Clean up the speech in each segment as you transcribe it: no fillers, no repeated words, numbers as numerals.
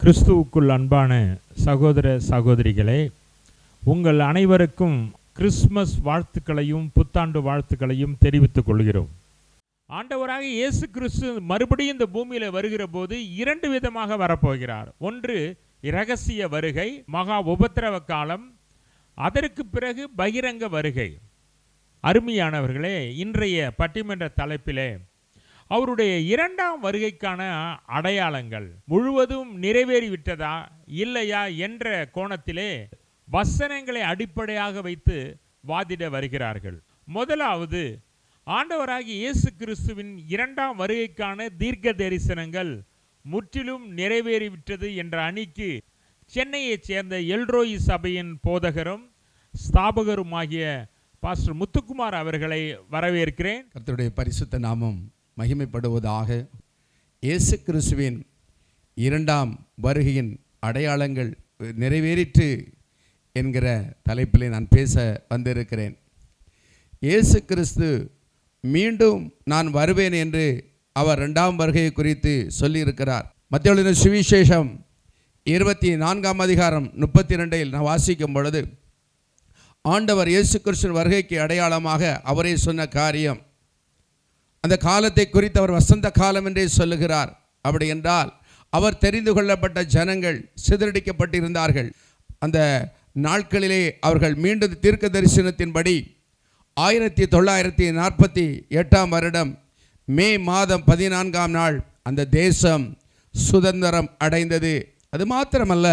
கிறிஸ்துவுக்குள் அன்பான சகோதர சகோதரிகளே, உங்கள் அனைவருக்கும் கிறிஸ்மஸ் வாழ்த்துக்களையும் புத்தாண்டு வாழ்த்துக்களையும் தெரிவித்துக் கொள்கிறோம். ஆண்டவராக இயேசு கிறிஸ்து மறுபடியும் இந்த பூமியில வருகிற போது இரண்டு விதமாக வரப்போகிறார். ஒன்று இரகசிய வருகை, மகா உபத்திரவ காலம், அதற்கு பிறகு பகிரங்க வருகை. அருமையானவர்களே, இன்றைய பட்டிமன்ற தலைப்பிலே அவருடைய இரண்டாம் வருகைக்கான அடையாளங்கள் முழுவதும் நிறைவேறிவிட்டதா இல்லையா என்ற கோணத்திலே வசனங்களை அடிப்படையாக வைத்து வாதிட வருகிறார்கள். முதலாவது, ஆண்டவராகிய இயேசு கிறிஸ்துவின் இரண்டாம் வருகைக்கான தீர்க்க தரிசனங்கள் முற்றிலும் நிறைவேறிவிட்டது என்ற அணிக்கு சென்னையைச் சேர்ந்த எல்ரோயி சபையின் போதகரும் ஸ்தாபகருமாகிய பாஸ்டர் முத்துக்குமார் அவர்களை வரவேற்கிறேன். கர்த்தருடைய பரிசுத்த நாமம் மகிமைப்படுவதாக. இயேசு கிறிஸ்துவின் இரண்டாம் வருகையின் அடையாளங்கள் நிறைவேறிற்று என்கிற தலைப்பிலே நான் பேச வந்திருக்கிறேன். இயேசு கிறிஸ்து மீண்டும் நான் வருவேன் என்று அவர் இரண்டாம் வருகையை குறித்து சொல்லியிருக்கிறார். மத்தேயு சுவிசேஷம் 24ஆம் அதிகாரம் 32 நான் வாசிக்கும் பொழுது, ஆண்டவர் இயேசு கிறிஸ்துவின் வருகைக்கு அடையாளமாக அவரே சொன்ன காரியம், அந்த காலத்தை குறித்து அவர் வசந்த காலம் என்றே சொல்லுகிறார். அப்படி என்றால் அவர் தெரிந்து கொள்ளப்பட்ட ஜனங்கள் சிதறடிக்கப்பட்டிருந்தார்கள். அந்த நாட்களிலே அவர்கள் மீண்டும் தீர்க்க தரிசனத்தின்படி 1948 வருடம் மே மாதம் 14ஆம் நாள் அந்த தேசம் சுதந்திரம் அடைந்தது. அது மாத்திரமல்ல,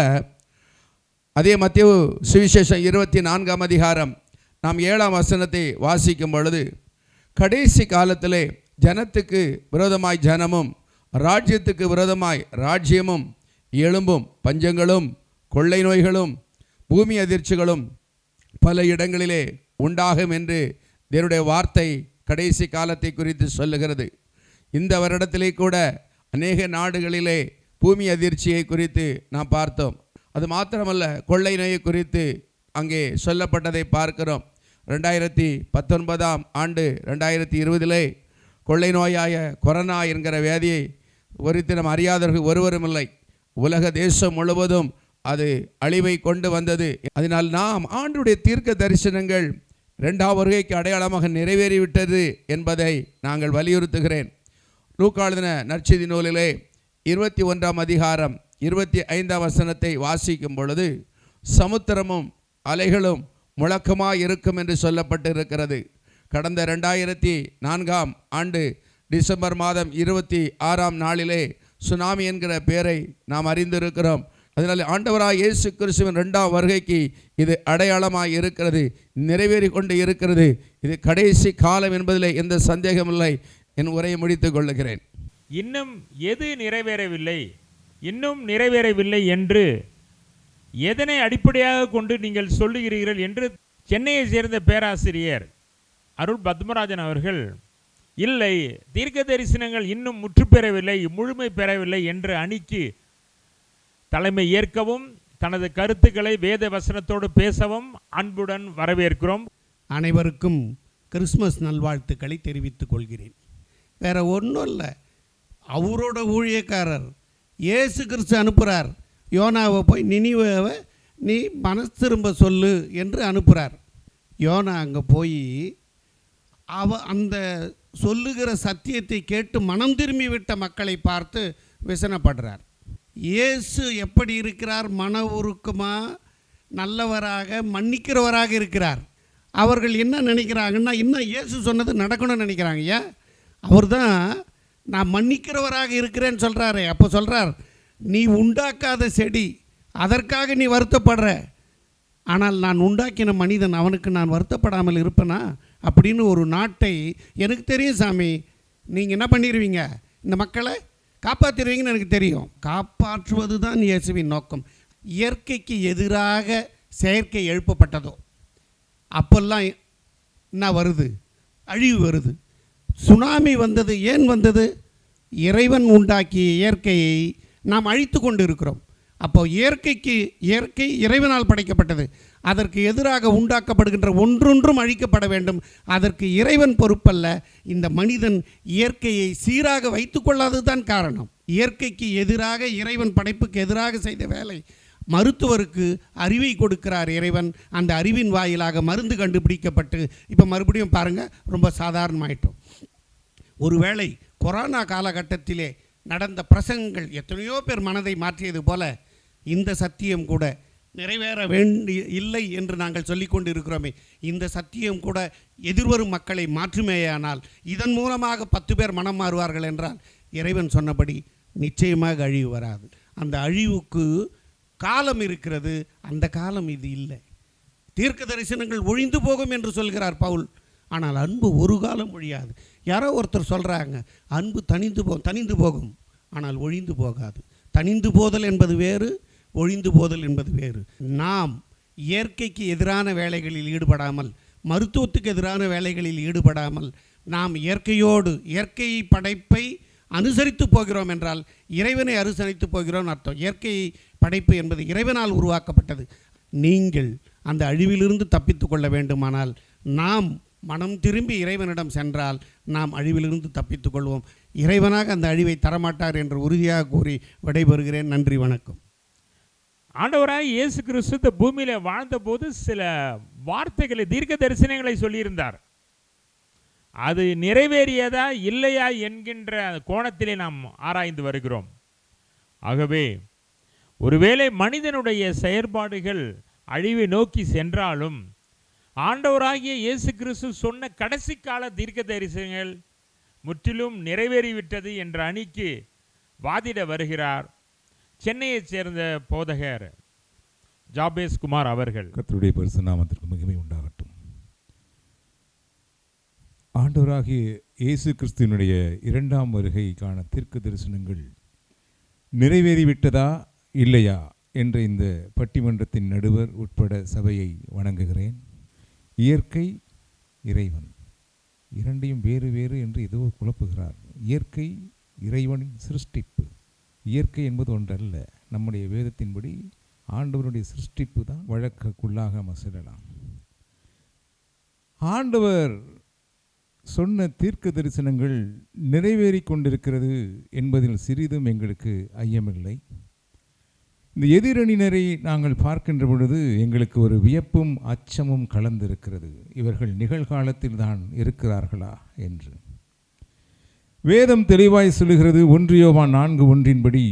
அதே மத்தேயு சுவிசேஷம் 24ஆம் அதிகாரம் நாம் 7ஆம் வசனத்தை வாசிக்கும் பொழுது, கடைசி காலத்திலே ஜனத்துக்கு விரோதமாய் ஜனமும் ராஜ்யத்துக்கு விரோதமாய் ராஜ்யமும் எழும்பும், பஞ்சங்களும் கொள்ளை நோய்களும் பூமி அதிர்ச்சிகளும் பல இடங்களிலே உண்டாகும் என்று தேவனுடைய வார்த்தை கடைசி காலத்தை குறித்து சொல்லுகிறது. இந்த வருடத்திலே கூட அநேக நாடுகளிலே பூமி அதிர்ச்சியை குறித்து நாம் பார்த்தோம். அது மாத்திரமல்ல, கொள்ளை நோயை குறித்து அங்கே சொல்லப்பட்டதை பார்க்கிறோம். 2019ஆம் ஆண்டு 2020 கொள்ளை நோயாய கொரோனா என்கிற வியாதியை குறித்து நாம் அறியாதவர்கள் ஒருவரும் இல்லை. உலக தேசம் முழுவதும் அது அழிவை கொண்டு வந்தது. அதனால் நாம் ஆண்டுடைய தீர்க்க தரிசனங்கள் இரண்டாம் வருகைக்கு அடையாளமாக நிறைவேறிவிட்டது என்பதை நாங்கள் வலியுறுத்துகிறேன். லூக்கா எழுதின நற்செய்தி நூலிலே 21ஆம் அதிகாரம் 25ஆம் வசனத்தை வாசிக்கும் பொழுது, சமுத்திரமும் அலைகளும் முழக்கமாக இருக்கும் என்று சொல்லப்பட்டிருக்கிறது. கடந்த 2004ஆம் ஆண்டு டிசம்பர் மாதம் 26ஆம் நாளிலே சுனாமி என்கிற பெயரை நாம் அறிந்திருக்கிறோம். அதனால் ஆண்டவராக இயேசு கிறிஸ்துவின் இரண்டாம் வருகைக்கு இது அடையாளமாக இருக்கிறது, நிறைவேறி கொண்டு இருக்கிறது. இது கடைசி காலம் என்பதில் எந்த சந்தேகமில்லை. என் உரையை முடித்துக் கொள்ளுகிறேன். இன்னும் எது நிறைவேறவில்லை, இன்னும் நிறைவேறவில்லை என்று எதனை அடிப்படையாக கொண்டு நீங்கள் சொல்லுகிறீர்கள் என்று சென்னையை சேர்ந்த பேராசிரியர் அருள் பத்மராஜன் அவர்கள், இல்லை, தீர்க்க தரிசனங்கள் இன்னும் முற்று பெறவில்லை, முழுமை பெறவில்லை என்று அணிக்கு தலைமை ஏற்கவும் தனது கருத்துக்களை வேத வசனத்தோடு பேசவும் அன்புடன் வரவேற்கிறோம். அனைவருக்கும் கிறிஸ்மஸ் நல்வாழ்த்துக்களை தெரிவித்துக் கொள்கிறேன். வேற ஒன்றும் இல்லை, அவரோட ஊழியக்காரர் இயேசு கிறிஸ்து அனுப்புகிறார். யோனாவை போய் நினிவேவை நீ மனசு திரும்ப சொல்லு என்று அனுப்புகிறார். யோனா அங்கே போய் அந்த சொல்லுகிற சத்தியத்தை கேட்டு மனம் திரும்பி விட்ட மக்களை பார்த்து விசனப்படுறார். இயேசு எப்படி இருக்கிறார்? மன உருக்கமாக, நல்லவராக, மன்னிக்கிறவராக இருக்கிறார். அவர்கள் என்ன நினைக்கிறாங்கன்னா, இன்னும் இயேசு சொன்னது நடக்கணும்னு நினைக்கிறாங்க. ஏன்? அவர் தான் நான் மன்னிக்கிறவராக இருக்கிறேன்னு சொல்கிறாரு. அப்போ சொல்கிறார், நீ உண்டாக்காத செடி, அதற்காக நீ வருத்தப்படுற, ஆனால் நான் உண்டாக்கின மனிதன், அவனுக்கு நான் வருத்தப்படாமல் இருப்பேனா அப்படின்னு ஒரு நாட்டை, எனக்கு தெரியும் சாமி, நீங்கள் என்ன பண்ணிடுவீங்க, இந்த மக்களை காப்பாற்றிடுவீங்கன்னு எனக்கு தெரியும். காப்பாற்றுவது தான் இயேசுவின் நோக்கம். இயற்கைக்கு எதிராக செயற்கை எழுப்பப்பட்டதோ அப்பெல்லாம் என்ன வருது? அழிவு வருது. சுனாமி வந்தது. ஏன் வந்தது? இறைவன் உண்டாக்கிய இயற்கையை நாம் அழித்து கொண்டு இருக்கிறோம். அப்போ இயற்கை இறைவனால் படைக்கப்பட்டது. அதற்கு எதிராக உண்டாக்கப்படுகின்ற ஒன்றொன்றும் அழிக்கப்பட வேண்டும். அதற்கு இறைவன் பொறுப்பல்ல. இந்த மனிதன் இயற்கையை சீராக வைத்து கொள்ளாதது தான் காரணம். இயற்கைக்கு எதிராக, இறைவன் படைப்புக்கு எதிராக செய்த வேலை. மருத்துவருக்கு அறிவை கொடுக்கிறார் இறைவன். அந்த அறிவின் வாயிலாக மருந்து கண்டுபிடிக்கப்பட்டு இப்போ மறுபடியும் பாருங்கள், ரொம்ப சாதாரணமாயிட்டோம். ஒருவேளை கொரோனா காலகட்டத்திலே நடந்த பிரசங்கங்கள் எத்தனையோ பேர் மனதை மாற்றியது போல இந்த சத்தியம் கூட நிறைவேற இல்லை என்று நாங்கள் சொல்லிக் கொண்டு இருக்கிறோமே, இந்த சத்தியம் கூட எதிர்வரும் மக்களை மாற்றுமேயானால், இதன் மூலமாக 10 பேர் மனம் மாறுவார்கள் என்றால், இறைவன் சொன்னபடி நிச்சயமாக அழிவு வராது. அந்த அழிவுக்கு காலம் இருக்கிறது, அந்த காலம் இது இல்லை. தீர்க்க தரிசனங்கள் ஒழிந்து போகும் என்று சொல்கிறார் பவுல். ஆனால் அன்பு ஒரு காலம் ஒழியாது. யாரோ ஒருத்தர் சொல்கிறாங்க, அன்பு தனிந்து போகும், ஆனால் ஒழிந்து போகாது. தனிந்து போதல் என்பது வேறு, ஒழிந்து போதல் என்பது வேறு. நாம் இயற்கைக்கு எதிரான வேலைகளில் ஈடுபடாமல், மருத்துவத்துக்கு எதிரான வேலைகளில் ஈடுபடாமல், நாம் இயற்கையோடு, இயற்கை படைப்பை அனுசரித்து போகிறோம் என்றால் இறைவனை அனுசரித்து போகிறோம் அர்த்தம். இயற்கை படைப்பு என்பது இறைவனால் உருவாக்கப்பட்டது. நீங்கள் அந்த அழிவிலிருந்து தப்பித்து கொள்ள வேண்டுமானால் நாம் மனம் திரும்பி இறைவனிடம் சென்றால் நாம் அழிவிலிருந்து தப்பித்துக் கொள்வோம். இறைவனாக அந்த அழிவை தரமாட்டார் என்று உறுதியாக கூறி விடைபெறுகிறேன். நன்றி, வணக்கம். ஆண்டவராய் இயேசு கிறிஸ்து இந்த பூமியில் வாழ்ந்தபோது சில வார்த்தைகளை, தீர்க்க தரிசனங்களை சொல்லியிருந்தார். அது நிறைவேறியதா இல்லையா என்கின்ற கோணத்திலே நாம் ஆராய்ந்து வருகிறோம். ஆகவே ஒருவேளை மனிதனுடைய செயற்பாடுகள் அழிவை நோக்கி சென்றாலும் ஆண்டவராகிய இயேசு கிறிஸ்து சொன்ன கடைசி கால தீர்க்க தரிசனங்கள் முற்றிலும் நிறைவேறிவிட்டது என்ற அணிக்கு வாதிட வருகிறார் சென்னையைச் சேர்ந்த போதகர் ஜாபேஸ் குமார் அவர்கள். கர்த்தருடைய பரிசுத்த நாமத்திற்கு மகிமை உண்டாகட்டும். ஆண்டவராகிய இயேசு கிறிஸ்துவினுடைய 2ஆம் வருகைக்கான தீர்க்க தரிசனங்கள் நிறைவேறிவிட்டதா இல்லையா என்ற இந்த பட்டிமன்றத்தின் நடுவர் உட்பட சபையை வணங்குகிறேன். இயற்கை, இறைவன் இரண்டையும் வேறு வேறு என்று ஏதோ குழப்புகிறார். இயற்கை இறைவனின் சிருஷ்டிப்பு. இயற்கை என்பது ஒன்றல்ல. நம்முடைய வேதத்தின்படி ஆண்டவருடைய சிருஷ்டிப்பு தான் வழக்குள்ளாக நம்ம செல்லலாம். ஆண்டவர் சொன்ன தீர்க்க தரிசனங்கள் நிறைவேறி கொண்டிருக்கிறது என்பதில் சிறிதும் எங்களுக்கு ஐயமில்லை. இந்த எதிரணியினரை நாங்கள் பார்க்கின்ற பொழுது எங்களுக்கு ஒரு வியப்பும் அச்சமும் கலந்திருக்கிறது. இவர்கள் நிகழ்காலத்தில் தான் இருக்கிறார்களா என்று. வேதம் தெளிவாய் சொல்லுகிறது. 1 யோவான் 4:1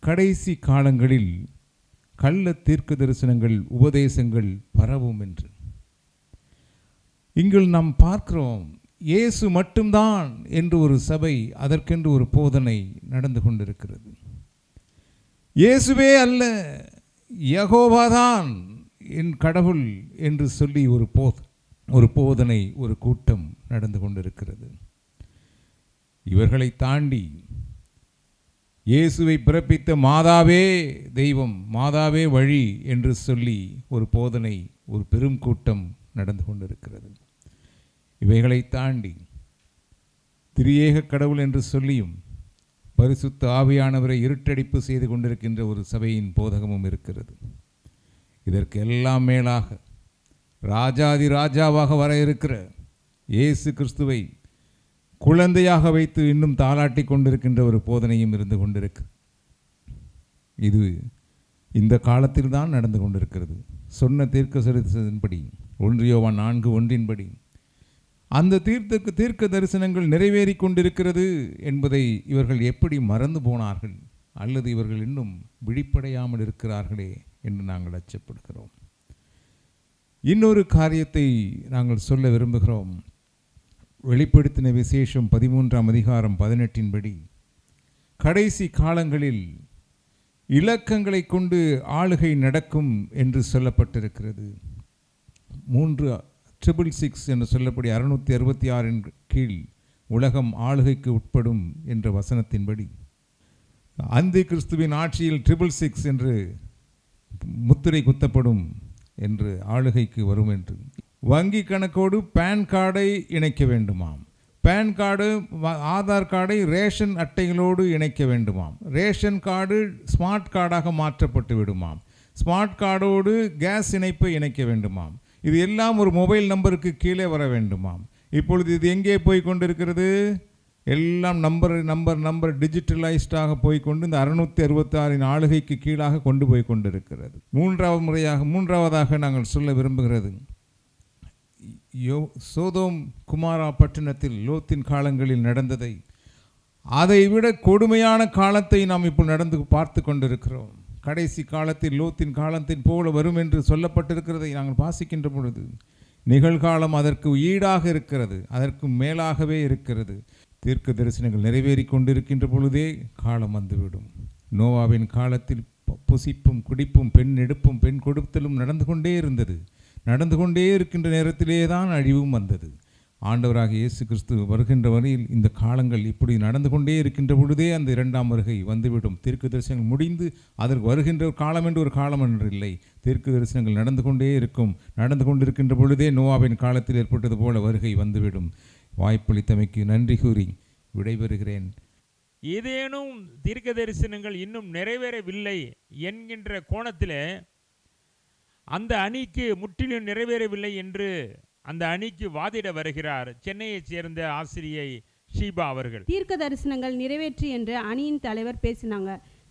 கடைசி காலங்களில் கள்ள தீர்க்க தரிசனங்கள், உபதேசங்கள் பரவும் என்று. இங்கு நாம் பார்க்கிறோம், இயேசு மட்டும்தான் என்று ஒரு சபை, அதற்கென்று ஒரு போதனை நடந்து கொண்டிருக்கிறது. இயேசுவே அல்ல, யெகோவாதான் என் கடவுள் என்று சொல்லி ஒரு போதனை, ஒரு கூட்டம் நடந்து கொண்டிருக்கிறது. இவர்களை தாண்டி இயேசுவை பிறப்பித்த மாதாவே தெய்வம், மாதாவே வழி என்று சொல்லி ஒரு போதனை, ஒரு பெரும் கூட்டம் நடந்து கொண்டிருக்கிறது. இவைகளை தாண்டி திரியேக கடவுள் என்று சொல்லியும் பரிசுத்த ஆவியானவரை இருட்டடிப்பு செய்து கொண்டிருக்கின்ற ஒரு சபையின் போதகமும் இருக்கிறது. இதற்கு எல்லாம் மேலாக ராஜாதி ராஜாவாக வர இருக்கிற இயேசு கிறிஸ்துவை குழந்தையாக வைத்து இன்னும் தாளாட்டி கொண்டிருக்கின்ற ஒரு போதனையும் இருந்து கொண்டிருக்கு. இது இந்த காலத்தில் தான் நடந்து கொண்டிருக்கிறது. சொன்ன தீர்க்க தரிசனத்தின்படி 1 யோவான் 4:1 அந்த தீர்க்க தரிசனங்கள் நிறைவேறி கொண்டிருக்கிறது என்பதை இவர்கள் எப்படி மறந்து போனார்கள், அல்லது இவர்கள் இன்னும் விழிப்படையாமல் இருக்கிறார்களே என்று நாங்கள் அச்சப்படுகிறோம். இன்னொரு காரியத்தை நாங்கள் சொல்ல விரும்புகிறோம். வெளிப்படுத்தின விசேஷம் 13ஆம் அதிகாரம் 18 கடைசி காலங்களில் இலக்கங்களை கொண்டு ஆளுகை நடக்கும் என்று சொல்லப்பட்டிருக்கிறது. 366 என்று சொல்லப்படி 666 கீழ் உலகம் ஆளுகைக்கு உட்படும் என்ற வசனத்தின்படி அந்தி கிறிஸ்துவின் ஆட்சியில் 666 என்று முத்திரை குத்தப்படும் என்று ஆளுகைக்கு வரும் என்று. வங்கி கணக்கோடு பேன் கார்டை இணைக்க வேண்டுமாம். பேன் கார்டு, ஆதார் கார்டை ரேஷன் அட்டைகளோடு இணைக்க வேண்டுமாம். ரேஷன் கார்டு ஸ்மார்ட் கார்டாக மாற்றப்பட்டு விடுமாம். ஸ்மார்ட் கார்டோடு கேஸ் இணைப்பை இணைக்க வேண்டுமாம். இது எல்லாம் ஒரு மொபைல் நம்பருக்கு கீழே வர வேண்டுமாம். இப்பொழுது இது எங்கே போய் கொண்டிருக்கிறது? எல்லாம் நம்பர் டிஜிட்டலைஸ்டாக போய்கொண்டு இந்த 666 ஆளுகைக்கு கீழாக கொண்டு போய் கொண்டிருக்கிறது. மூன்றாவதாக நாங்கள் சொல்ல விரும்புகிறது, சோதோம் குமாரா பட்டணத்தில் லோத்தின் காலங்களில் நடந்ததை அதைவிட கொடுமையான காலத்தை நாம் இப்போ நடந்து பார்த்து கொண்டிருக்கிறோம். கடைசி காலத்தில் லோத்தின் காலத்தின் போல வரும் என்று சொல்லப்பட்டிருக்கிறதை நாங்கள் வாசிக்கின்ற பொழுது நிகழ்காலம் அதற்கு ஈடாக இருக்கிறது, அதற்கு மேலாகவே இருக்கிறது. தீர்க்க தரிசனங்கள் நிறைவேறி கொண்டிருக்கின்ற பொழுதே காலம் வந்துவிடும். நோவாவின் காலத்தில் புசிப்பும் குடிப்பும் பெண் எடுப்பும் பெண் கொடுத்தலும் நடந்து கொண்டே இருக்கின்ற நேரத்திலே தான் அழிவும் வந்தது. ஆண்டவராக இயேசு கிறிஸ்து வருகின்ற வரையில் இந்த காலங்கள் இப்படி நடந்து கொண்டே இருக்கின்ற பொழுதே அந்த 2ஆம் வருகை வந்துவிடும். தீர்க்க தரிசனங்கள் முடிந்து அதற்கு வருகின்ற ஒரு காலம் என்று ஒரு காலம் என்று இல்லை. தீர்க்க தரிசனங்கள் நடந்து கொண்டிருக்கின்ற பொழுதே நோவாவின் காலத்தில் ஏற்பட்டது போல வருகை வந்துவிடும். வாய்ப்பளித்தமைக்கு நன்றி கூறி விடைபெறுகிறேன். ஏதேனும் தீர்க்க தரிசனங்கள் இன்னும் நிறைவேறவில்லை என்கின்ற கோணத்தில் அந்த அணிக்கு முற்றிலும் நிறைவேறவில்லை என்று அந்த அணிக்கு வாதிட வருகிறார் சென்னையைச் சேர்ந்த ஆசிரியை ஷீபா அவர்கள். தீர்க்க தரிசனங்கள் நிறைவேற்றி என்று அணியின் தலைவர் பேசினாங்க.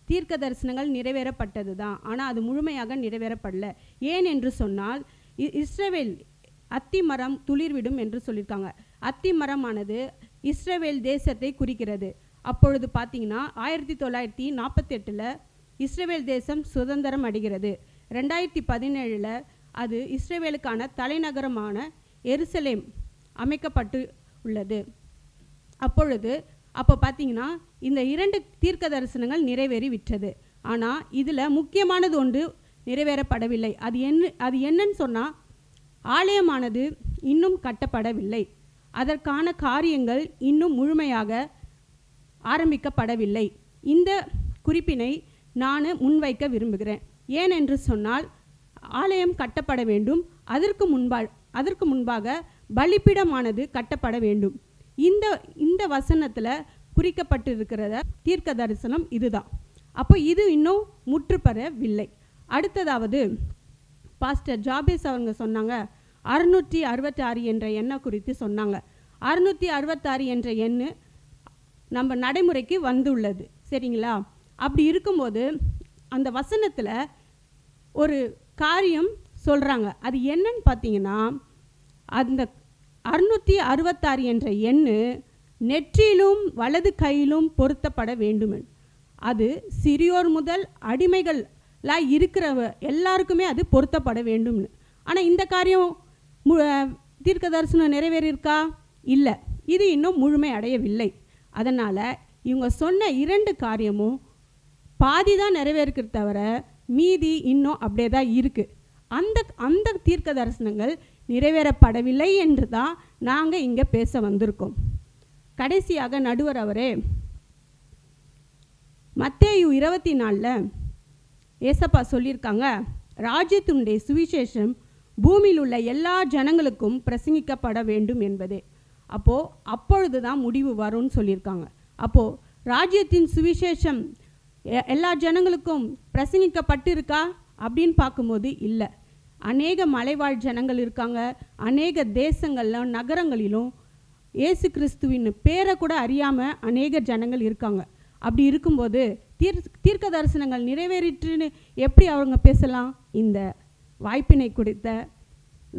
தீர்க்க தரிசனங்கள் நிறைவேறப்பட்டது தான், ஆனால் அது முழுமையாக நிறைவேறப்படல. ஏன் என்று சொன்னால் இஸ்ரவேல் அத்தி மரம் துளிர்விடும் என்று சொல்லியிருக்காங்க. அத்தி மரமானது இஸ்ரவேல் தேசத்தை குறிக்கிறது. அப்பொழுது பார்த்தீங்கன்னா 1948 இஸ்ரவேல் தேசம் சுதந்திரம் அடைகிறது. 2017 அது இஸ்ரவேலுக்கான தலைநகரமான எருசலேம் அமைக்கப்பட்டு உள்ளது. அப்போ பார்த்தீங்கன்னா இந்த 2 தீர்க்க தரிசனங்கள் நிறைவேறி விட்டது. ஆனால் இதில் முக்கியமானது ஒன்று நிறைவேறப்படவில்லை. அது என்னன்னு சொன்னால், ஆலயமானது இன்னும் கட்டப்படவில்லை. அதற்கான காரியங்கள் இன்னும் முழுமையாக ஆரம்பிக்கப்படவில்லை. இந்த குறிப்பினை நான் முன்வைக்க விரும்புகிறேன். ஏனென்று சொன்னால், ஆலயம் கட்டப்பட வேண்டும். அதற்கு முன்பாக பலிபீடமானது கட்டப்பட வேண்டும். இந்த வசனத்தில் குறிக்கப்பட்டிருக்கிற தீர்க்க தரிசனம் இதுதான். அப்போ இது இன்னும் முற்றுப்பெறவில்லை. அடுத்ததாவது பாஸ்டர் ஜாபேஸ் அவங்க சொன்னாங்க 666 என்ற எண்ணை குறித்து சொன்னாங்க. 666 என்ற எண்ணு நம்ம நடைமுறைக்கு வந்துள்ளது, சரிங்களா? அப்படி இருக்கும்போது அந்த வசனத்தில் ஒரு காரியம் சொல்கிறாங்க. அது என்னன்னு பார்த்தீங்கன்னா, அந்த 666 என்ற எண்ணு நெற்றியிலும் வலது கையிலும் பொருத்தப்பட வேண்டும். அது சிறியோர் முதல் அடிமைகளாக இருக்கிற எல்லாருக்குமே அது பொருத்தப்பட வேண்டும்னு. ஆனால் இந்த காரியம் தீர்க்க தரிசனம் நிறைவேறியிருக்கா? இல்லை, இது இன்னும் முழுமை அடையவில்லை. அதனால் இவங்க சொன்ன 2 காரியமும் பாதி தான் நிறைவேறுக்கிறத தவிர மீதி இன்னும் அப்படியே தான் இருக்குது. அந்த தீர்க்க தரிசனங்கள் நிறைவேறப்படவில்லை என்று தான் நாங்கள் இங்கே பேச வந்திருக்கோம். கடைசியாக நடுவர் அவரே, மத்தேயு 24 ஏசப்பா சொல்லியிருக்காங்க, ராஜ்யத்தினுடைய சுவிசேஷம் பூமியில் உள்ள எல்லா ஜனங்களுக்கும் பிரசங்கிக்கப்பட வேண்டும் என்பதே. அப்பொழுது தான் முடிவு வரும்னு சொல்லியிருக்காங்க. அப்போது ராஜ்யத்தின் சுவிசேஷம் எல்லா ஜனங்களுக்கும் பிரசங்கிக்கப்பட்டு இருக்கா அப்படின்னு பார்க்கும்போது இல்லை. அநேக மலைவாழ் ஜனங்கள் இருக்காங்க. அநேக தேசங்களிலும் நகரங்களிலும் இயேசு கிறிஸ்துவின் பேரை கூட அறியாமல் அநேக ஜனங்கள் இருக்காங்க. அப்படி இருக்கும்போது தீர்க்க தரிசனங்கள் நிறைவேறிட்டுன்னு எப்படி அவங்க பேசலாம்? இந்த வாய்ப்பினை கொடுத்த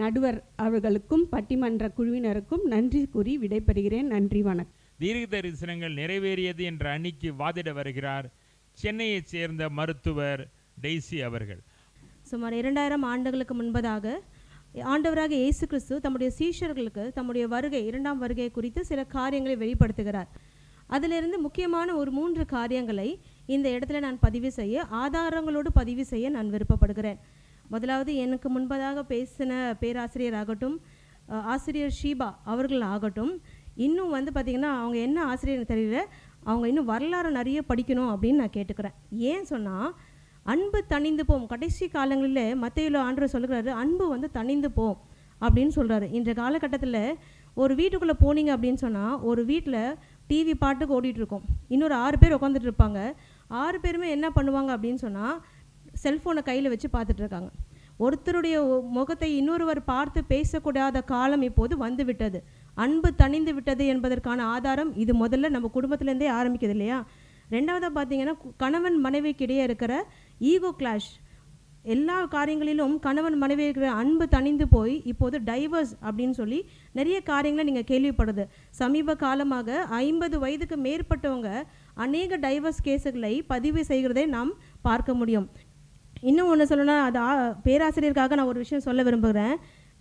நடுவர் அவர்களுக்கும் பட்டிமன்ற குழுவினருக்கும் நன்றி கூறி விடைபெறுகிறேன். நன்றி, வணக்கம். தீர்க்க தரிசனங்கள் நிறைவேறியது என்ற அணிக்கு வாதிட வருகிறார் சென்னையைச் சேர்ந்த மருத்துவர் டெய்சி அவர்கள். சுமார் 2000 ஆண்டுகளுக்கு முன்பதாக ஆண்டவராக இயேசு கிறிஸ்து தம்முடைய சீஷர்களுக்கு தம்முடைய வருகை 2ஆம் வருகை குறித்து சில காரியங்களை வெளிப்படுத்துகிறார். அதிலிருந்து முக்கியமான ஒரு 3 காரியங்களை இந்த இடத்துல நான் ஆதாரங்களோடு பதிவு செய்ய நான் விருப்பப்படுகிறேன். முதலாவது, எனக்கு முன்பதாக பேசின பேராசிரியர் ஆகட்டும், ஆசிரியர் ஷீபா அவர்கள் ஆகட்டும், இன்னும் பார்த்திங்கன்னா அவங்க என்ன ஆசிரியர் தெரியல, அவங்க இன்னும் வரலாறு நிறைய படிக்கணும் அப்படின்னு நான் கேட்டுக்கிறேன். ஏன் சொன்னால், அன்பு தணிந்து போம். கடைசி காலங்களில் மத்தேயுல ஆண்டவர் சொல்லுகிறாரு, அன்பு தணிந்து போம் அப்படின்னு சொல்கிறாரு. இன்றைய காலகட்டத்தில் ஒரு வீட்டுக்குள்ளே போனீங்க அப்படின்னு சொன்னால், ஒரு வீட்டில் டிவி பாட்டுக்கு ஓடிட்டுருக்கோம், இன்னொரு 6 பேர் உட்காந்துட்டு இருப்பாங்க. 6 பேருமே என்ன பண்ணுவாங்க அப்படின்னு சொன்னால், செல்ஃபோனை கையில் வச்சு பார்த்துட்டு இருக்காங்க. ஒருத்தருடைய முகத்தை இன்னொருவர் பார்த்து பேசக்கூடாத காலம் இப்போது வந்து விட்டது. அன்பு தணிந்து விட்டது என்பதற்கான ஆதாரம் இது முதல்ல நம்ம குடும்பத்திலேருந்தே ஆரம்பிக்குது இல்லையா? ரெண்டாவதாக பார்த்தீங்கன்னா, கணவன் மனைவிக்கிடையே இருக்கிற ஈகோ கிளாஷ், எல்லா காரியங்களிலும் கணவன் மனைவி இருக்கிற அன்பு தணிந்து போய் இப்போது டைவர்ஸ் அப்படின்னு சொல்லி நிறைய காரியங்களை நீங்கள் கேள்விப்படுது. சமீப காலமாக 50 வயதுக்கு மேற்பட்டவங்க அநேக டைவர்ஸ் கேஸுகளை பதிவு செய்கிறதை நாம் பார்க்க முடியும். இன்னும் ஒன்று சொல்லணும்னா, அது பேராசிரியருக்காக நான் ஒரு விஷயம் சொல்ல விரும்புகிறேன்.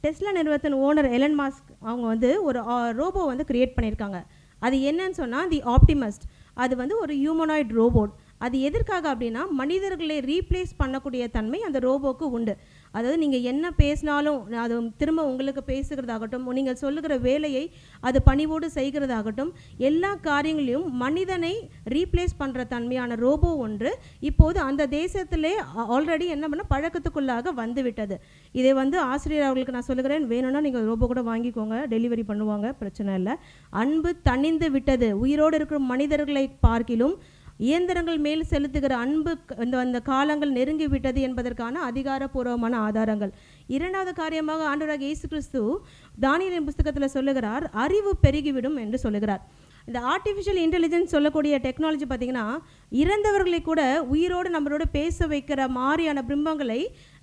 டெஸ்லா நிறுவனத்தின் ஓனர் எலன் மாஸ்க் அவங்க வந்து ஒரு ரோபோ வந்து கிரியேட் பண்ணியிருக்காங்க. அது என்னன்னு சொன்னால் தி ஆப்டிமஸ்ட். அது வந்து ஒரு ஹியூமனாய்ட் ரோபோட். அது எதற்காக அப்படின்னா, மனிதர்களை ரீப்ளேஸ் பண்ணக்கூடிய தன்மை அந்த ரோபோக்கு உண்டு. அதாவது நீங்கள் என்ன பேசினாலும் அது திரும்ப உங்களுக்கு பேசுகிறதாகட்டும், நீங்கள் சொல்லுகிற வேலையை அது பணிவோடு செய்கிறதாகட்டும், எல்லா காரியங்களையும் மனிதனை ரீப்ளேஸ் பண்ணுற தன்மையான ரோபோ ஒன்று இப்போது அந்த தேசத்திலே ஆல்ரெடி என்ன பண்ண பழக்கத்துக்குள்ளாக வந்து விட்டது. இதை வந்து ஆசிரியர் அவர்களுக்கு நான் சொல்லுகிறேன், வேணும்னா நீங்கள் ரோபோ கூட வாங்கிக்கோங்க, டெலிவரி பண்ணுவாங்க, பிரச்சனை இல்லை. அன்பு தணிந்து விட்டது. உயிரோடு இருக்கிற மனிதர்களை பார்க்கிலும் இயந்திரங்கள் மேல் செலுத்துகிற அன்பு அந்த காலங்கள் நெருங்கி விட்டது என்பதற்கான அதிகாரப்பூர்வமான ஆதாரங்கள். இரண்டாவது காரியமாக ஆண்டவராகிய இயேசு கிறிஸ்து தானியேலின் புத்தகத்தில் சொல்லுகிறார், அறிவு பெருகிவிடும் என்று சொல்லுகிறார். இந்த ஆர்டிஃபிஷியல் இன்டெலிஜென்ஸ் சொல்லக்கூடிய டெக்னாலஜி பார்த்திங்கன்னா, இறந்தவர்களை கூட உயிரோடு நம்மளோட பேச வைக்கிற மாதிரியான பிம்பங்களை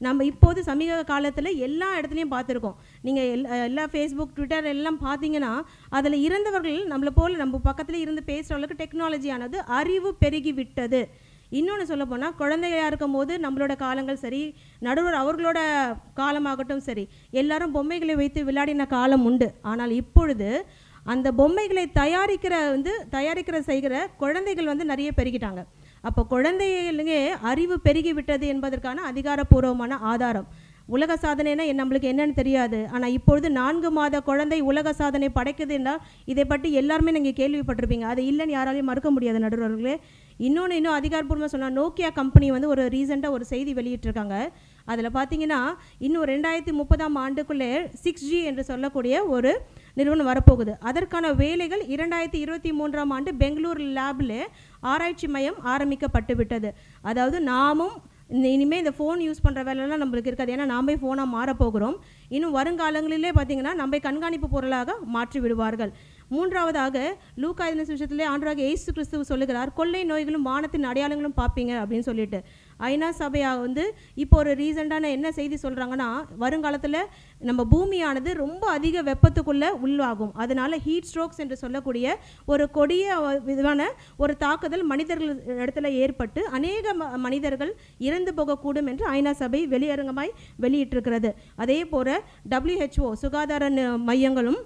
நம்ம இப்போது சமீப காலத்தில் எல்லா இடத்துலையும் பார்த்துருக்கோம். நீங்கள் எல்லா ஃபேஸ்புக், ட்விட்டர் எல்லாம் பார்த்தீங்கன்னா அதில் இறந்தவர்கள் நம்மளை போல் நம்ம பக்கத்தில் இருந்து பேசுகிற அளவுக்கு டெக்னாலஜியானது அறிவு பெருகி விட்டது. இன்னொன்று சொல்ல போனால், குழந்தையாக இருக்கும் போது நம்மளோட காலங்கள் சரி, நடுவர் அவர்களோட காலமாகட்டும் சரி, எல்லாரும் பொம்மைகளை வைத்து விளையாடின காலம் உண்டு. ஆனால் இப்பொழுது அந்த பொம்மைகளை தயாரிக்கிற செய்கிற குழந்தைகள் வந்து நிறைய பெருகிட்டாங்க. அப்போ குழந்தைகளுங்கே அறிவு பெருகி விட்டது என்பதற்கான அதிகாரப்பூர்வமான ஆதாரம். உலக சாதனைனா நம்மளுக்கு என்னன்னு தெரியாது. ஆனால் இப்பொழுது 4 மாத குழந்தை உலக சாதனை படைக்குதுன்னா இதை பற்றி எல்லாருமே நீங்கள் கேள்விப்பட்டிருப்பீங்க. அது இல்லைன்னு யாராலையும் மறுக்க முடியாது நடுவர்களே. இன்னும் அதிகாரப்பூர்வமாக சொன்னால், நோக்கியா கம்பெனி வந்து ஒரு ரீசெண்டாக ஒரு செய்தி வெளியிட்டிருக்காங்க. அதில் பார்த்தீங்கன்னா, இன்னும் 2030 ஆண்டுக்குள்ளே 6G என்று சொல்லக்கூடிய ஒரு நிறுவனம் வரப்போகுது. அதற்கான வேலைகள் 2023 ஆண்டு பெங்களூர் லேபில் ஆராய்ச்சி மையம் ஆரம்பிக்கப்பட்டு விட்டது. அதாவது நாமும் இனிமேல் இந்த ஃபோன் யூஸ் பண்ணுற வேலைலாம் நம்மளுக்கு இருக்காது. ஏன்னா நாமே ஃபோனாக மாறப்போகிறோம். இன்னும் வருங்காலங்களிலே பார்த்திங்கன்னா நம்ம கண்காணிப்பு பொருளாக மாற்றி விடுவார்கள். மூன்றாவதாக, லூக்கா விஷயத்திலே ஆண்டவராகிய இயேசு கிறிஸ்து சொல்லுகிறார், கொள்ளை நோய்களும் வானத்தின் அடையாளங்களும் பார்ப்பீங்க அப்படின்னு சொல்லிட்டு. ஐநா சபையாக வந்து இப்போ ஒரு ரீசெண்டான என்ன செய்தி சொல்கிறாங்கன்னா, வருங்காலத்தில் நம்ம பூமியானது ரொம்ப அதிக வெப்பத்துக்குள்ளே உள்ளாகும். அதனால் ஹீட் ஸ்ட்ரோக்ஸ் என்று சொல்லக்கூடிய ஒரு கொடிய விதமான ஒரு தாக்குதல் மனிதர்கள் இடத்துல ஏற்பட்டு அநேக மனிதர்கள் இறந்து போகக்கூடும் என்று ஐநா சபை வெளியரங்கமாய் வெளியிட்டிருக்கிறது. அதே போல் WHO சுகாதார மையங்களும்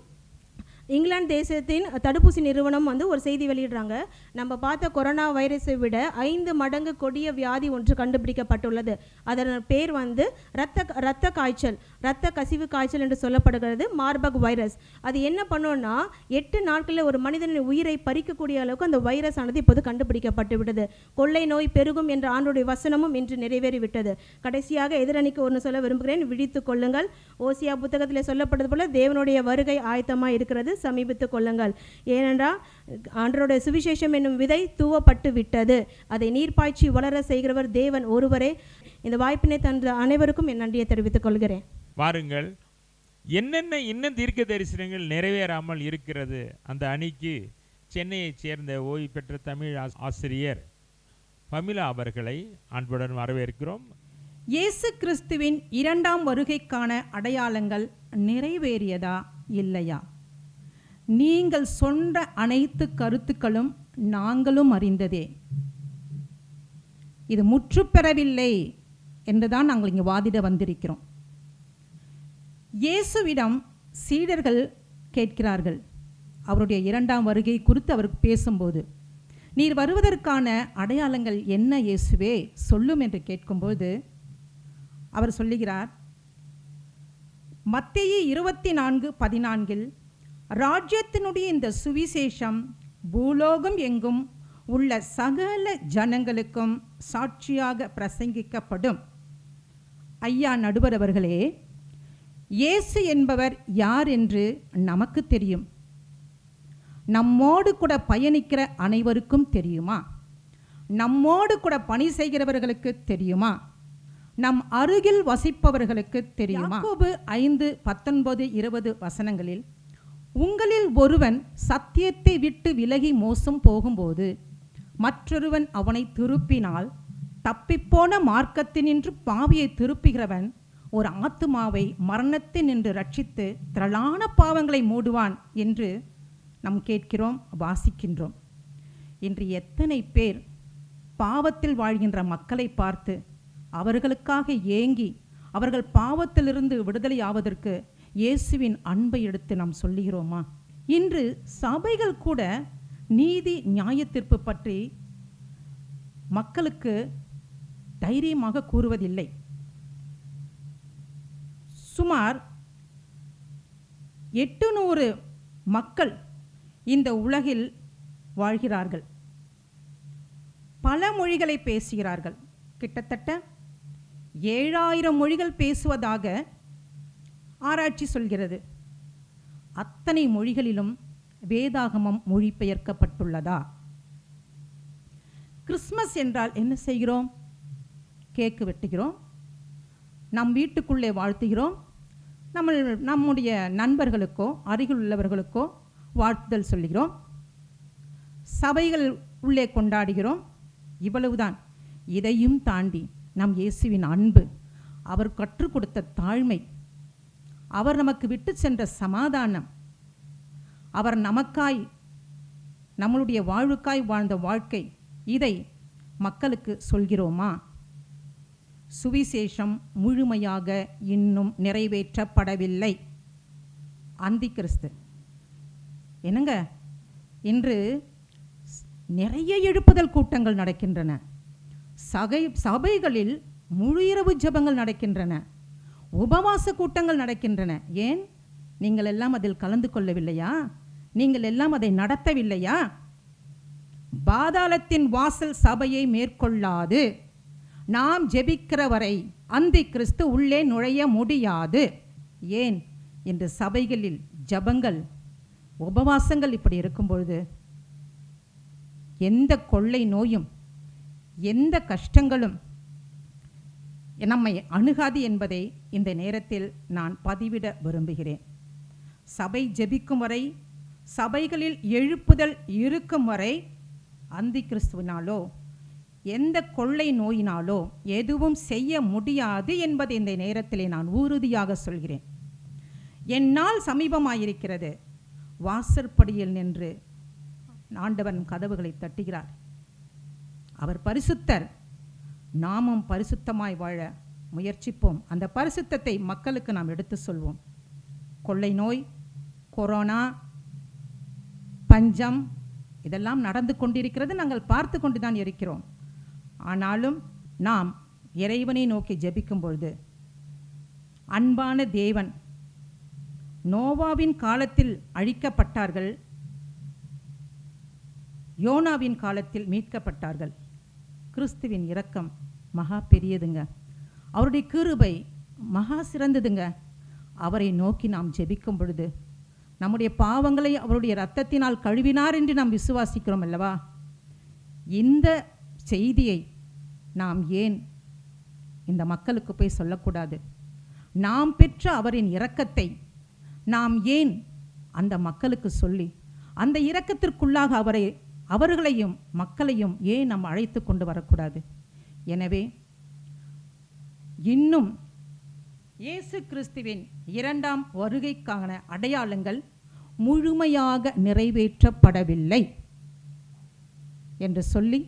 இங்கிலாந்து தேசத்தின் தடுப்பூசி நிறுவனம் வந்து ஒரு செய்தி வெளியிடுறாங்க. நம்ம பார்த்த கொரோனா வைரஸை விட 5 மடங்கு கொடிய வியாதி ஒன்று கண்டுபிடிக்கப்பட்டுள்ளது. அதன் பேர் வந்து இரத்த காய்ச்சல், இரத்த கசிவு காய்ச்சல் என்று சொல்லப்படுகிறது, மார்பர்க் வைரஸ். அது என்ன பண்ணோன்னா 8 நாட்களில் ஒரு மனிதனின் உயிரை பறிக்கக்கூடிய அளவுக்கு அந்த வைரஸ் ஆனது இப்போது கண்டுபிடிக்கப்பட்டு விட்டது. கொள்ளை நோய் பெருகும் என்ற ஆண்டோடைய வசனமும் இன்று நிறைவேறிவிட்டது. கடைசியாக எதிரணிக்கு ஒன்று சொல்ல விரும்புகிறேன், விழித்து கொள்ளுங்கள். ஓசியா புத்தகத்தில் சொல்லப்பட்டது போல தேவனுடைய வருகை ஆயத்தமாக இருக்கிறது, சமீபித்துக் கொள்ளுங்கள். ஏனென்றால் ஆண்டவருடைய சுவிசேஷம் என்னும் விதை தூவப்பட்டு விட்டது. அதை நீர்ப்பாய்ச்சி வளர செய்கிறவர் தேவன் ஒருவரே. இந்த வாய்ப்பினை தந்த அனைவருக்கும் என் நன்றியை தெரிவித்துக் கொள்கிறேன். பாருங்கள், என்னென்ன இன்னும் தீர்க்க தரிசனங்கள் நிறைவேறாமல் இருக்கிறது. அந்த அணிக்கு சென்னையைச் சேர்ந்த ஓய்வு பெற்ற தமிழ் ஆசிரியர் பமிலா அவர்களை அன்புடன் வரவேற்கிறோம். இயேசு கிறிஸ்துவின் 2ஆம் வருகைக்கான அடையாளங்கள் நிறைவேறியதா இல்லையா? நீங்கள் சொன்ன அனைத்து கருத்துக்களும் நாங்களும் அறிந்ததே. இது முற்றுப்பெறவில்லை என்றுதான் நாங்கள் இங்கே வாதிட வந்திருக்கிறோம். இயேசுவிடம் சீடர்கள் கேட்கிறார்கள், அவருடைய 2ஆம் வருகை குறித்து அவருக்கு பேசும்போது, நீர் வருவதற்கான அடையாளங்கள் என்ன இயேசுவே சொல்லும் என்று கேட்கும்போது அவர் சொல்லுகிறார், மத்தேயு 24:14 ராஜ்யத்தினுடைய இந்த சுவிசேஷம் பூலோகம் எங்கும் உள்ள சகல ஜனங்களுக்கும் சாட்சியாக பிரசங்கிக்கப்படும். ஐயா நடுவர் அவர்களே, இயேசு என்பவர் யார் என்று நமக்கு தெரியும். நம்மோடு கூட பயணிக்கிற அனைவருக்கும் தெரியுமா? நம்மோடு கூட பணி செய்கிறவர்களுக்கு தெரியுமா? நம் அருகில் வசிப்பவர்களுக்கு தெரியுமா? யாக்கோபு 5:19-20 வசனங்களில், உங்களில் ஒருவன் சத்தியத்தை விட்டு விலகி மோசம் போகும்போது மற்றொருவன் அவனை திருப்பினால், தப்பிப்போன மார்க்கத்தினின்று பாவியை திருப்புகிறவன் ஒரு ஆத்துமாவை மரணத்தினின்று ரட்சித்து திரளான பாவங்களை மூடுவான் என்று நாம் கேட்கிறோம், வாசிக்கின்றோம். இன்று எத்தனை பேர் பாவத்தில் வாழ்கின்ற மக்களை பார்த்து அவர்களுக்காக ஏங்கி அவர்கள் பாவத்திலிருந்து விடுதலை ஆவதற்கு இயேசுவின் அன்பை எடுத்து நாம் சொல்லுகிறோமா? இன்று சபைகள் கூட நீதி நியாய தீர்ப்பு பற்றி மக்களுக்கு தைரியமாக கூறுவதில்லை. சுமார் 800 மக்கள் இந்த உலகில் வாழ்கிறார்கள். பல மொழிகளை பேசுகிறார்கள். கிட்டத்தட்ட 7000 மொழிகள் பேசுவதாக ஆராய்ச்சி சொல்கிறது. அத்தனை மொழிகளிலும் வேதாகமம் மொழிபெயர்க்கப்பட்டுள்ளதா? கிறிஸ்மஸ் என்றால் என்ன செய்கிறோம்? கேக்கு வெட்டுகிறோம், நம் வீட்டுக்குள்ளே வாழ்த்துகிறோம், நம்முடைய நண்பர்களுக்கோ அருகில் உள்ளவர்களுக்கோ வாழ்த்துதல் சொல்லுகிறோம், சபைகள் உள்ளே கொண்டாடுகிறோம். இவ்வளவுதான். இதையும் தாண்டி நம் இயேசுவின் அன்பு, அவர் கற்றுக் கொடுத்த தாழ்மை, அவர் நமக்கு விட்டு சென்ற சமாதானம், அவர் நமக்காய் நம்மளுடைய வாழ்வுக்காய் வாழ்ந்த வாழ்க்கை, இதை மக்களுக்கு சொல்கிறோமா? சுவிசேஷம் முழுமையாக இன்னும் நிறைவேற்றப்படவில்லை. அந்தி கிறிஸ்து என்னங்க, இன்று நிறைய எழுப்புதல் கூட்டங்கள் நடக்கின்றன. சபைகளில் முழு இரவு ஜெபங்கள் நடக்கின்றன, உபவாச கூட்டங்கள் நடக்கின்றன. ஏன்? நீங்கள் எல்லாம் அதில் கலந்து கொள்ளவில்லையா? நீங்கள் எல்லாம் அதை நடத்தவில்லையா? பாதாளத்தின் வாசல் சபையை மேற்கொள்ளாது. நாம் ஜெபிக்கிற வரை அந்தி கிறிஸ்து உள்ளே நுழைய முடியாது. ஏன்? இன்று சபைகளில் ஜபங்கள், உபவாசங்கள் இப்படி இருக்கும்பொழுது எந்த கொள்ளை நோயும் எந்த கஷ்டங்களும் நம்மை அணுகாது என்பதை இந்த நேரத்தில் நான் பதிவிட விரும்புகிறேன். சபை ஜெபிக்கும் வரை, சபைகளில் எழுப்புதல் இருக்கும் வரை அந்தி கிறிஸ்துவினாலோ எந்த கொள்ளை நோயினாலோ எதுவும் செய்ய முடியாது என்பதை இந்த நேரத்திலே நான் உறுதியாக சொல்கிறேன். என்னால் சமீபமாயிருக்கிறது. வாசற்படியில் நின்று ஆண்டவன் கதவுகளை தட்டுகிறார். அவர் பரிசுத்தர். நாமும் பரிசுத்தமாய் வாழ முயற்சிப்போம். அந்த பரிசுத்தத்தை மக்களுக்கு நாம் எடுத்து சொல்வோம். கொள்ளை நோய், கொரோனா, பஞ்சம் இதெல்லாம் நடந்து கொண்டிருக்கிறது. நாங்கள் பார்த்து கொண்டு தான் இருக்கிறோம். ஆனாலும் நாம் இறைவனை நோக்கி ஜெபிக்கும் பொழுது, அன்பான தேவன், நோவாவின் காலத்தில் அழிக்கப்பட்டார்கள், யோனாவின் காலத்தில் மீட்கப்பட்டார்கள். கிறிஸ்துவின் இரக்கம் மகா பெரியதுங்க. அவருடைய கிருபை மகா சிறந்ததுங்க. அவரை நோக்கி நாம் ஜெபிக்கும் பொழுது நம்முடைய பாவங்களை அவருடைய இரத்தத்தினால் கழுவினார் என்று நாம் விசுவாசிக்கிறோம் அல்லவா? இந்த செய்தியை நாம் ஏன் இந்த மக்களுக்கு போய் சொல்லக்கூடாது? நாம் பெற்ற அவரின் இரக்கத்தை நாம் ஏன் அந்த மக்களுக்கு சொல்லி அந்த இரக்கத்திற்குள்ளாக அவர்களையும் மக்களையும் ஏன் நாம் அழைத்து கொண்டு வரக்கூடாது? எனவே இன்னும் இயேசு கிறிஸ்துவின் 2ஆம் வருகைக்கான அடையாளங்கள் முழுமையாக நிறைவேற்றப்படவில்லை என்று சொல்லி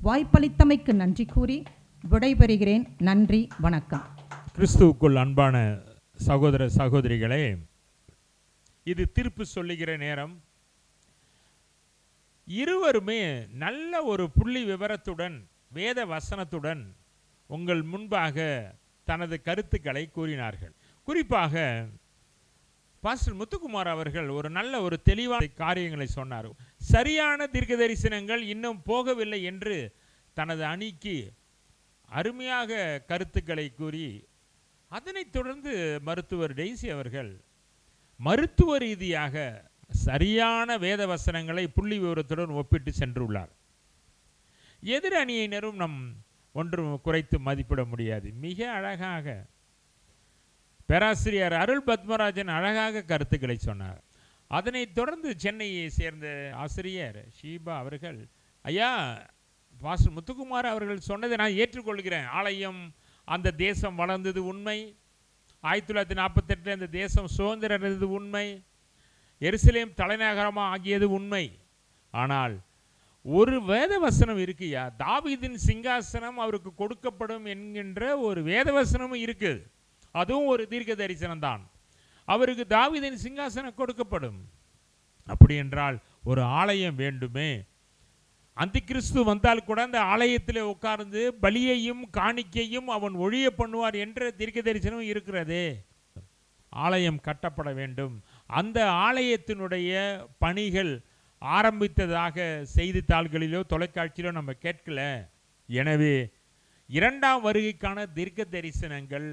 வாய்ப்பளித்தமைக்கு நன்றி கூறி விடைபெறுகிறேன். நன்றி, வணக்கம். கிறிஸ்துவுக்குள் அன்பான சகோதர சகோதரிகளே, இது தீர்ப்பு சொல்லுகிற நேரம். இருவருமே நல்ல ஒரு புள்ளி விவரத்துடன் வேத வசனத்துடன் உங்கள் முன்பாக தனது கருத்துக்களை கூறினார்கள். குறிப்பாக பாஸ்டர் முத்துக்குமார் அவர்கள் ஒரு நல்ல ஒரு தெளிவான காரியங்களை சொன்னார். சரியான தீர்க்க தரிசனங்கள் இன்னும் போகவில்லை என்று தனது அணிக்கு அருமையாக கருத்துக்களை கூறி, அதனைத் தொடர்ந்து மருத்துவர் டெய்சி அவர்கள் மருத்துவ ரீதியாக சரியான வேத வசனங்களை புள்ளி விவரத்துடன் ஒப்பிட்டு சென்றுள்ளார். எதிர் அணியினரும் நம் ஒன்றும் குறைத்து மதிப்பிட முடியாது. மிக அழகாக பேராசிரியர் அருள் பத்மராஜன் அழகாக கருத்துக்களை சொன்னார். அதனைத் தொடர்ந்து சென்னையை சேர்ந்த ஆசிரியர் ஷீபா அவர்கள், ஐயா பாஸ்டர் முத்துக்குமார் அவர்கள் சொன்னதை நான் ஏற்றுக்கொள்கிறேன். ஆலயம் அந்த தேசம் வளர்ந்தது உண்மை, 1948 அந்த தேசம் சுதந்திரம் இருந்தது உண்மை, எருசலேம் தலைநகரமாக ஆகியது உண்மை. ஆனால் ஒரு வேத வசனம் இருக்குயா, தாவீதின் சிங்காசனம் அவருக்கு கொடுக்கப்படும் என்கின்ற ஒரு வேத வசனமும் இருக்குது. அதுவும் ஒரு தீர்க்க தரிசனம் தான். அவருக்கு தாவீதின் சிங்காசனம் கொடுக்கப்படும். அப்படி என்றால் ஒரு ஆலயம் வேண்டுமே. அந்தி கிறிஸ்து வந்தால் கூட அந்த ஆலயத்தில் உட்கார்ந்து பலியையும் காணிக்கையும் அவன் ஒழிய பண்ணுவார் என்ற தீர்க்க தரிசனம் இருக்கிறதே. ஆலயம் கட்டப்பட வேண்டும். அந்த ஆலயத்தினுடைய பணிகள் ஆரம்பித்ததாக செய்தித்தாள்களிலோ தொலைக்காட்சியிலோ நம்ம கேட்கல. எனவே இரண்டாம் வருகைக்கான தீர்க்க தரிசனங்கள்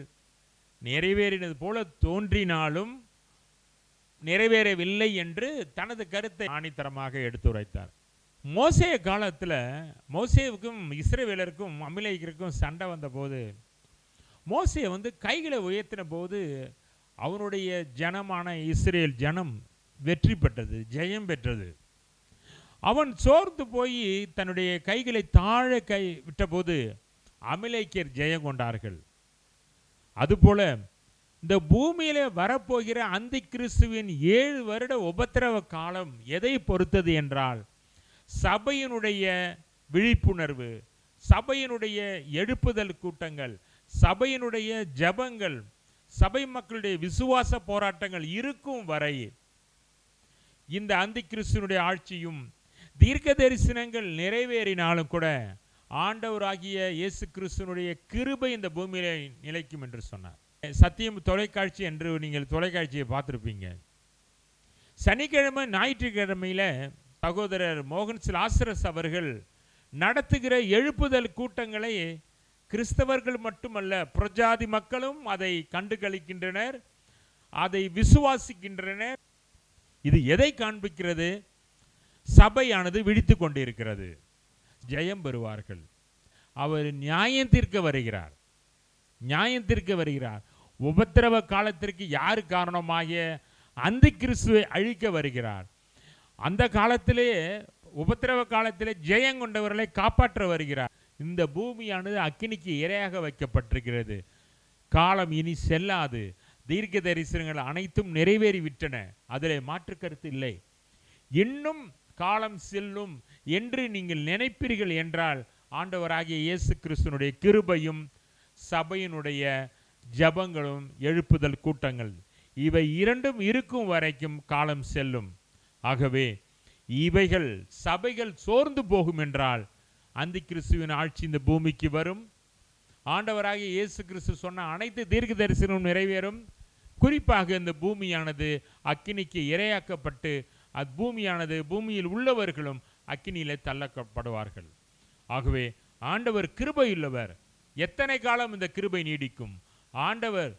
நிறைவேறினது போல தோன்றினாலும் நிறைவேறவில்லை என்று தனது கருத்தை ஆணித்தரமாக எடுத்துரைத்தார். மோசே காலத்தில் மோசேவுக்கும் இஸ்ரவேலருக்கும் அமிலேயருக்கும் சண்டை வந்தபோது மோசே கைகளை உயர்த்தின போது அவனுடைய ஜனமான இஸ்ரேல் ஜனம் வெற்றி பெற்றது, ஜெயம் பெற்றது. அவன் சோர்ந்து போய் தன்னுடைய கைகளை தாழ விட்டபோது அமிலேயர் ஜெயம் கொண்டார்கள். அதுபோல இந்த பூமியில வரப்போகிற அந்தி கிறிஸ்துவின் 7 வருட உபத்திரவ காலம் எதை பொறுத்தது என்றால் சபையினுடைய விழிப்புணர்வு, சபையினுடைய எழுப்புதல் கூட்டங்கள், சபையினுடைய ஜபங்கள், சபை மக்களுடைய விசுவாச போராட்டங்கள் இருக்கும் வரை இந்த அந்தி கிறிஸ்துவனுடைய ஆட்சியும் தீர்க்க தரிசனங்கள் நிறைவேறினாலும் கூட ஆண்டவராகிய இயேசு கிறிஸ்துவனுடைய கிருபை இந்த பூமியில நிலைக்கும் என்று சொன்னார். சத்தியம் தொலைக்காட்சி என்று நீங்கள் தொலைக்காட்சியை பார்த்துருப்பீங்க. சனிக்கிழமை ஞாயிற்றுக்கிழமையில சகோதரர் மோகன் லாசரஸ் அவர்கள் நடத்துகிற எழுப்புதல் கூட்டங்களை கிறிஸ்தவர்கள் மட்டுமல்ல பிரஜாதி மக்களும் அதை கண்டு களிக்கின்றனர், அதை விசுவாசிக்கின்றனர். இது எதை காண்பிக்கிறது? சபையானது விழித்து கொண்டிருக்கிறது, ஜெயம் பெறுவார்கள். அவர் நியாயம் தீர்க்க வருகிறார், நியாயம் தீர்க்க வருகிறார். உபத்திரவ காலத்திற்கு யார் காரணமாகிய அந்தி கிறிஸ்துவை அழிக்க வருகிறார். அந்த காலத்திலே உபத்திரவ காலத்திலே ஜெயம் கொண்டவர்களை காப்பாற்ற வருகிறார். இந்த பூமியானது அக்கினிக்கு இரையாக வைக்கப்பட்டிருக்கிறது. காலம் இனி செல்லாது. தீர்க்க தரிசனங்கள் அனைத்தும் நிறைவேறிவிட்டன, அதில் மாற்று கருத்து இல்லை. இன்னும் காலம் செல்லும் என்று நீங்கள் நினைப்பீர்கள் என்றால் ஆண்டவராகிய இயேசு கிறிஸ்துனுடைய கிருபையும் சபையினுடைய ஜபங்களும் எழுப்புதல் கூட்டங்கள் இவை இரண்டும் இருக்கும் வரைக்கும் காலம் செல்லும். ஆகவே இவைகள் சபைகள் சோர்ந்து போகும் என்றால் அந்தி கிறிஸ்துவின் ஆட்சி இந்த பூமிக்கு வரும். ஆண்டவராகிய இயேசு கிறிஸ்து சொன்ன அனைத்து தீர்க்க தரிசனமும் நிறைவேறும். குறிப்பாக இந்த பூமியானது அக்கினிக்கு இரையாக்கப்பட்டு பூமியானது பூமியில் உள்ளவர்களும் அக்கினியிலே தள்ளப்படுவார்கள். ஆகவே ஆண்டவர் கிருபையுள்ளவர். எத்தனை காலம் இந்த கிருபை நீடிக்கும்? ஆண்டவர்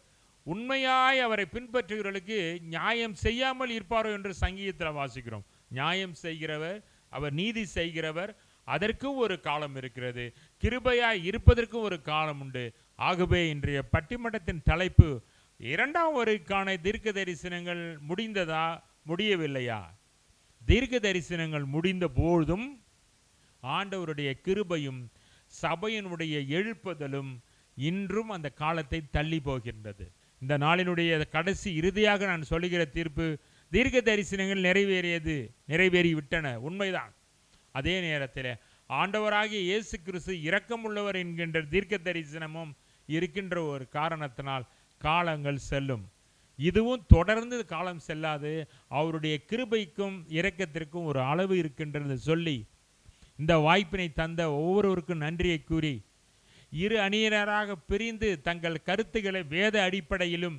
உண்மையாய் அவரை பின்பற்றுகிறவர்களுக்கு நியாயம் செய்யாமல் இருப்பாரோ என்று சங்கீதத்தில் வாசிக்கிறோம். நியாயம் செய்கிறவர், அவர் நீதி செய்கிறவர். அதற்கும் ஒரு காலம் இருக்கிறது. கிருபையாய் இருப்பதற்கும் ஒரு காலம் உண்டு. ஆகவே இன்றைய பட்டிமன்றத்தின் தலைப்பு இரண்டாம் வருகைக்கான தீர்க்க தரிசனங்கள் முடிந்ததா, முடியவில்லையா? தீர்க்க தரிசனங்கள் முடிந்த போதும் ஆண்டவருடைய கிருபையும் சபையினுடைய எழுப்புதலும் இன்றும் அந்த காலத்தை தள்ளி போகின்றது. இந்த நாளினுடைய கடைசி இறுதியாக நான் சொல்லுகிற தீர்ப்பு, தீர்க்க தரிசனங்கள் நிறைவேறிவிட்டன, உண்மைதான். அதே நேரத்தில் ஆண்டவராகிய இயேசு கிறிஸ்து இரக்கமுள்ளவர் என்கின்ற தீர்க்க தரிசனமும் இருக்கின்ற ஒரு காரணத்தினால் காலங்கள் செல்லும். இதுவும் தொடர்ந்து காலம் செல்லாது. அவருடைய கிருபைக்கும் இரக்கத்திற்கும் ஒரு அளவு இருக்கின்றது சொல்லி இந்த வாய்ப்பினை தந்த ஒவ்வொருவருக்கும் நன்றியை கூறி, இரு அணியினராக பிரிந்து தங்கள் கருத்துக்களை வேத அடிப்படையிலும்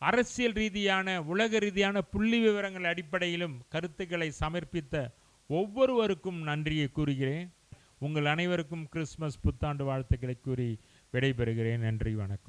அரசியல் ரீதியான உலக ரீதியான புள்ளி விவரங்கள் அடிப்படையிலும் கருத்துக்களை சமர்ப்பித்த ஒவ்வொருவருக்கும் நன்றியை கூறுகிறேன். உங்கள் அனைவருக்கும் கிறிஸ்துமஸ் புத்தாண்டு வாழ்த்துக்களை கூறி விடைபெறுகிறேன். நன்றி, வணக்கம்.